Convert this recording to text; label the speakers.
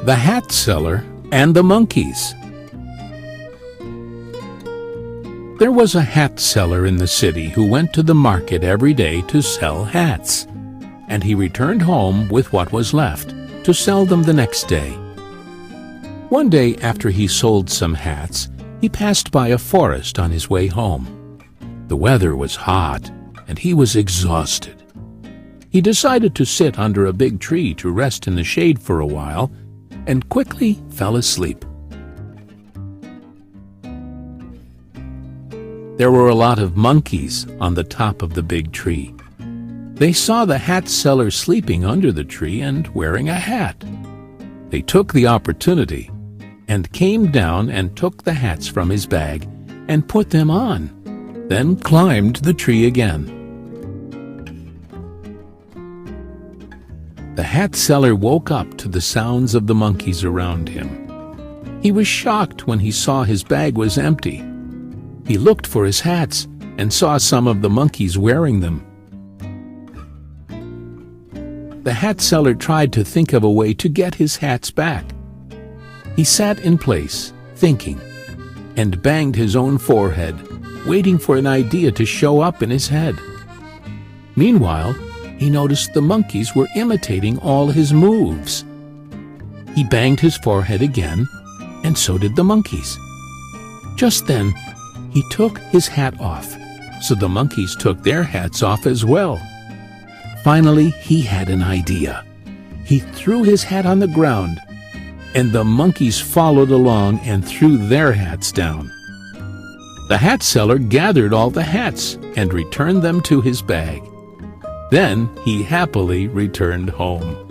Speaker 1: The Hat Seller and the Monkeys. There was a hat seller in the city who went to the market every day to sell hats, and he returned home with what was left to sell them the next day. One day after he sold some hats, he passed by a forest on his way home. The weather was hot, and he was exhausted. He decided to sit under a big tree to rest in the shade for a while, and quickly fell asleep. There were a lot of monkeys on the top of the big tree. They saw the hat seller sleeping under the tree and wearing a hat. They took the opportunity and came down and took the hats from his bag and put them on, then climbed the tree again. The hat seller woke up to the sounds of the monkeys around him. He was shocked when he saw his bag was empty. He looked for his hats and saw some of the monkeys wearing them. The hat seller tried to think of a way to get his hats back. He sat in place, thinking, and banged his own forehead, waiting for an idea to show up in his head. Meanwhile, he noticed the monkeys were imitating all his moves. He banged his forehead again, and so did the monkeys. Just then, he took his hat off, so the monkeys took their hats off as well. Finally, he had an idea. He threw his hat on the ground, and the monkeys followed along and threw their hats down. The hat seller gathered all the hats and returned them to his bag. Then he happily returned home.